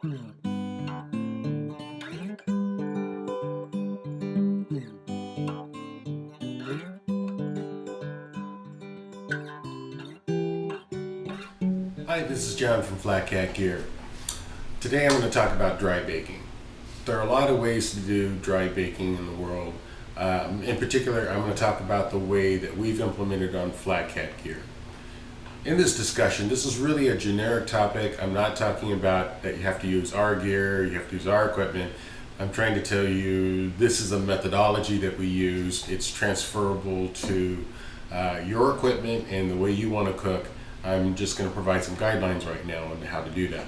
Hi, this is John from FlatCatGear. Today I'm going to talk about dry baking. There are a lot of ways to do dry baking in the world. In particular, I'm going to talk about the way that we've implemented on FlatCatGear. In this discussion, this is really a generic topic. I'm not talking about that you have to use our gear, you have to use our equipment. I'm trying to tell you this is a methodology that we use. It's transferable to your equipment and the way you want to cook. I'm just going to provide some guidelines right now on how to do that.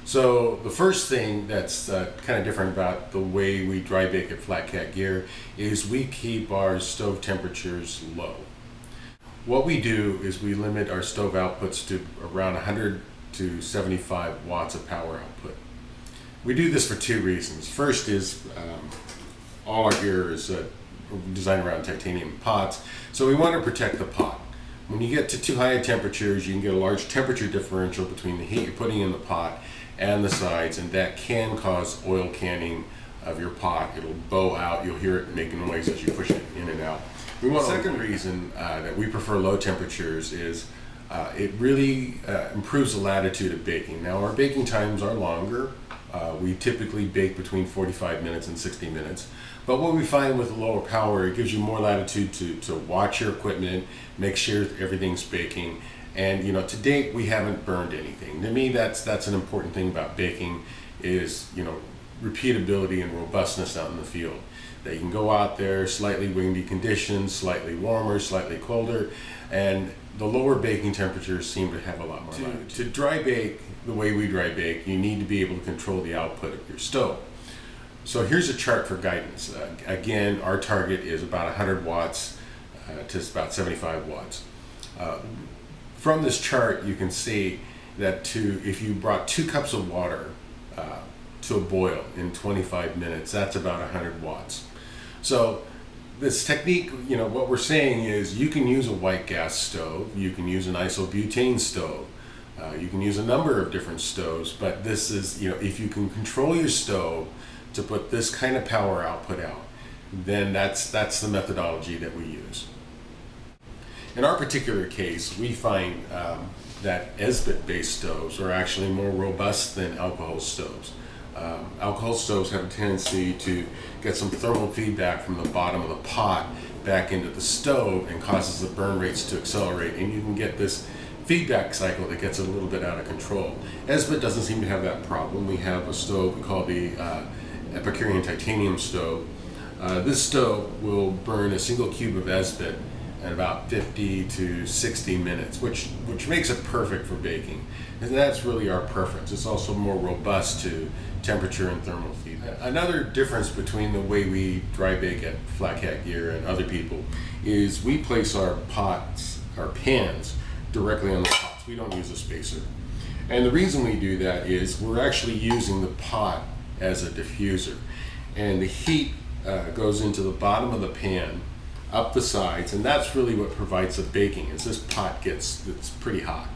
So the first thing that's kind of different about the way we dry bake at FlatCatGear is we keep our stove temperatures low. What we do is we limit our stove outputs to around 100 to 75 watts of power output. We do this for two reasons. First is all our gear is designed around titanium pots, so we want to protect the pot. When you get to too high temperatures, you can get a large temperature differential between the heat you're putting in the pot and the sides, and that can cause oil canning of your pot. It'll bow out, you'll hear it make noise as you push it in and out. The second reason that we prefer low temperatures is it really improves the latitude of baking. Now our baking times are longer. We typically bake between 45 minutes and 60 minutes. But what we find with lower power, it gives you more latitude to watch your equipment, make sure everything's baking. And to date, we haven't burned anything. To me, that's an important thing about baking is, repeatability and robustness out in the field. That you can go out there, slightly windy conditions, slightly warmer, slightly colder, and the lower baking temperatures seem to have a lot more latitude. To dry bake the way we dry bake, you need to be able to control the output of your stove. So here's a chart for guidance. Again, our target is about 100 watts to about 75 watts. From this chart, you can see that if you brought 2 cups of water to a boil in 25 minutes, that's about 100 watts. So this technique, what we're saying is you can use a white gas stove, you can use an isobutane stove, you can use a number of different stoves, but this is, if you can control your stove to put this kind of power output out, then that's the methodology that we use. In our particular case, we find that Esbit-based stoves are actually more robust than alcohol stoves. Alcohol stoves have a tendency to get some thermal feedback from the bottom of the pot back into the stove and causes the burn rates to accelerate, and you can get this feedback cycle that gets a little bit out of control. Esbit doesn't seem to have that problem. We have a stove we call the Epicurean titanium stove. This stove will burn a single cube of Esbit at about 50 to 60 minutes, which makes it perfect for baking. And that's really our preference. It's also more robust to temperature and thermal feedback. Another difference between the way we dry bake at FlatCatGear and other people is we place our pans directly on the pots. We don't use a spacer. And the reason we do that is we're actually using the pot as a diffuser. And the heat goes into the bottom of the pan, up the sides, and that's really what provides the baking, is this pot it's pretty hot.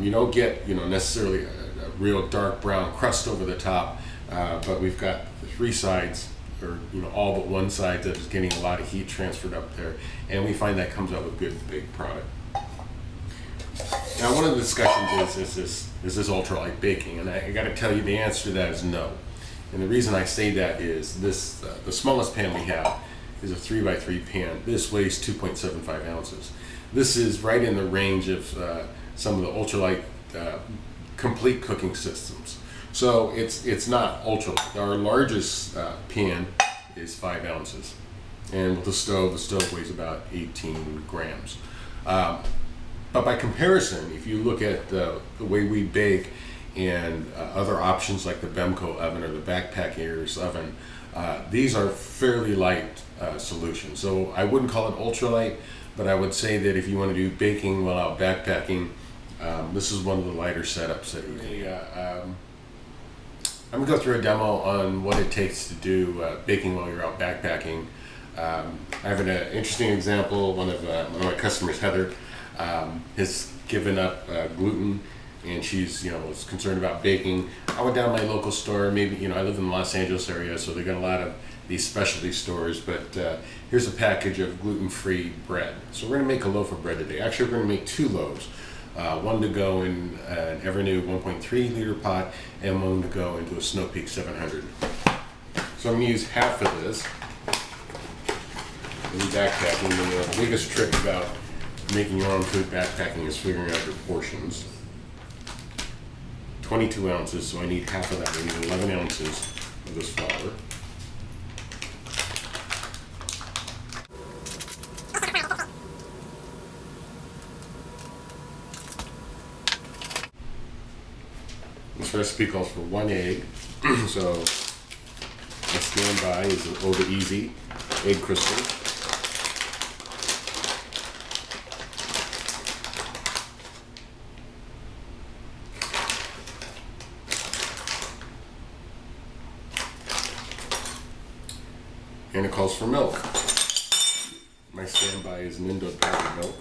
You don't get necessarily a real dark brown crust over the top, but we've got the 3 sides, or all but one side that is getting a lot of heat transferred up there, and we find that comes out with a good big product. Now, one of the discussions is this ultralight baking, and I got to tell you the answer to that is no. And the reason I say that is this: the smallest pan we have is a 3x3 pan. This weighs 2.75 ounces. This is right in the range of some of the ultralight complete cooking systems. So it's not ultralight. Our largest pan is 5 ounces. And with the stove weighs about 18 grams. But by comparison, if you look at the way we bake and other options like the Bemco oven or the FlatCatGear's oven, these are fairly light solutions. So I wouldn't call it ultralight, but I would say that if you want to do baking while out backpacking, this is one of the lighter setups that you can. I'm going to go through a demo on what it takes to do baking while you're out backpacking. I have an interesting example. One of my customers, Heather, has given up gluten and she's, was concerned about baking. I went down to my local store. Maybe, I live in the Los Angeles area, so they got a lot of these specialty stores. But here's a package of gluten-free bread. So we're gonna make a loaf of bread today. Actually, we're gonna make 2 loaves. One to go in an Evernew 1.3 liter pot, and one to go into a Snow Peak 700. So I'm gonna use half of this. In backpacking, the biggest trick about making your own food backpacking is figuring out your portions. 22 ounces, so I need half of that. I need 11 ounces of this flour. This recipe calls for 1 egg, so my standby is an Over Easy egg crystal. And it calls for milk. My standby is an Indo powdered milk.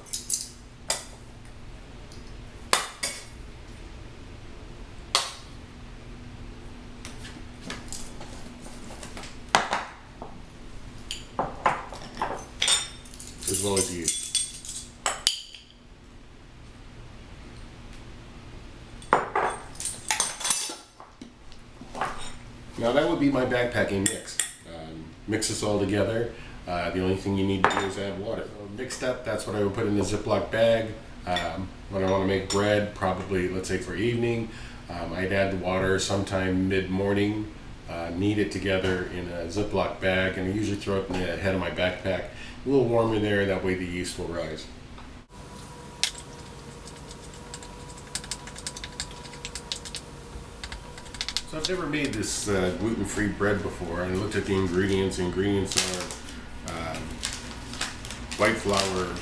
As well as yeast. Now that would be my backpacking mix. Mix this all together. The only thing you need to do is add water. So mixed up, that's what I would put in a Ziploc bag. When I want to make bread, probably, let's say for evening, I'd add the water sometime mid-morning, knead it together in a Ziploc bag, and I usually throw it in the head of my backpack. A little warmer there, that way the yeast will rise. So I've never made this gluten-free bread before. I looked at the ingredients. The ingredients are white flour,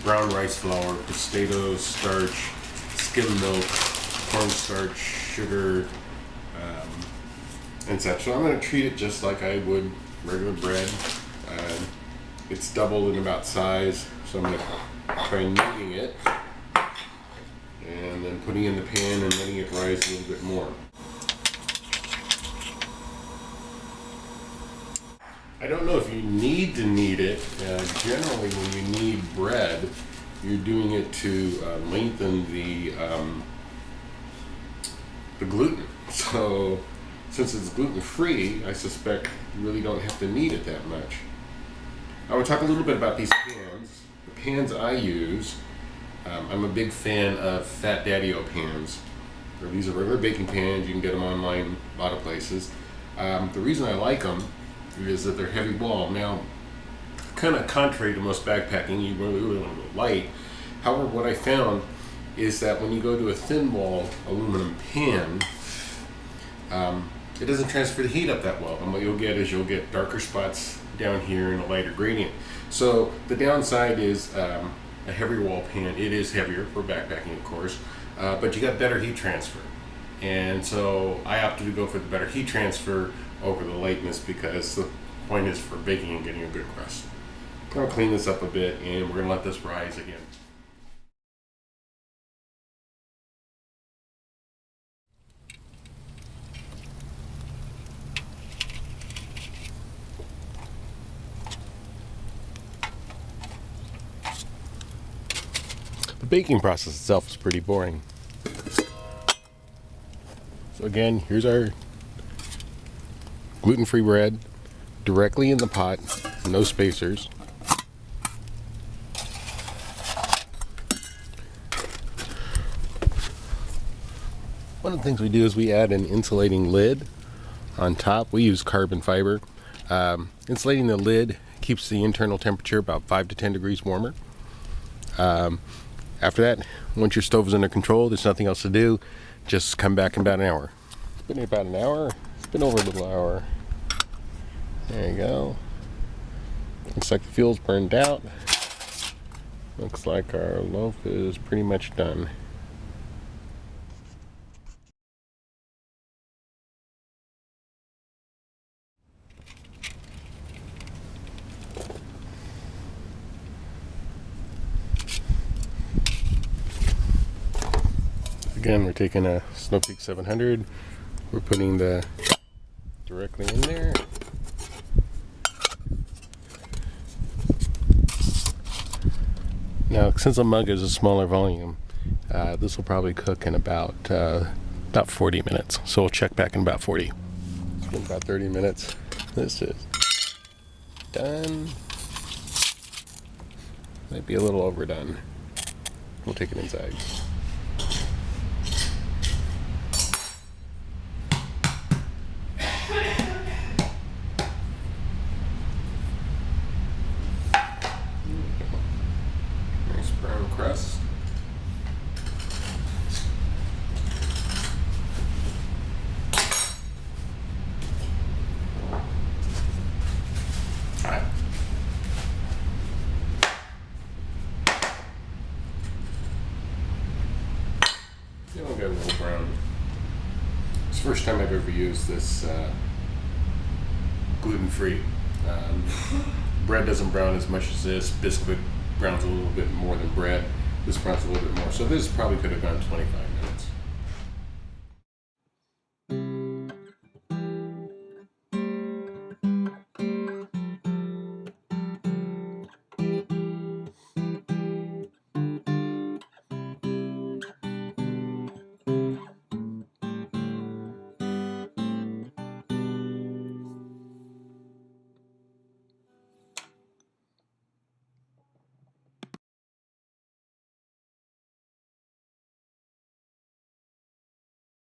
brown rice flour, potato starch, skim milk, cornstarch, sugar, and such. So I'm going to treat it just like I would regular bread. It's doubled in about size, so I'm going to try kneading it and then putting it in the pan and letting it rise a little bit more. I don't know if you need to knead it. Generally, when you knead bread, you're doing it to lengthen the gluten. So, since it's gluten-free, I suspect you really don't have to knead it that much. I want to talk a little bit about these pans. The pans I use, I'm a big fan of Fat Daddy-O pans. These are regular baking pans. You can get them online a lot of places. The reason I like them is that they're heavy wall. Now, kind of contrary to most backpacking, you really want to go light. However, what I found is that when you go to a thin wall aluminum pan, it doesn't transfer the heat up that well. And what you'll get is darker spots down here and a lighter gradient. So the downside is a heavier wall pan. It is heavier for backpacking, of course, but you got better heat transfer. And so I opted to go for the better heat transfer over the lightness, because the point is for baking and getting a good crust. I'm going to clean this up a bit, and we're going to let this rise again. The baking process itself is pretty boring. So again, here's our gluten-free bread directly in the pot, no spacers. One of the things we do is we add an insulating lid on top. We use carbon fiber. Insulating the lid keeps the internal temperature about 5 to 10 degrees warmer. After that, once your stove is under control, there's nothing else to do. Just come back in about an hour. It's been about an hour. It's been over a little hour. There you go. Looks like the fuel's burned out. Looks like our loaf is pretty much done. Again, we're taking a Snow Peak 700. We're putting the directly in there. Now, since a mug is a smaller volume, this will probably cook in about 40 minutes. So we'll check back in about 40. It's been about 30 minutes. This is done. Might be a little overdone. We'll take it inside. Nice brown crust. Alright. Yeah, we'll get a little brown. It's the first time I've ever used this gluten-free. Bread doesn't brown as much as this. Biscuit browns a little bit more than bread. This browns a little bit more. So this probably could have gone 25 minutes.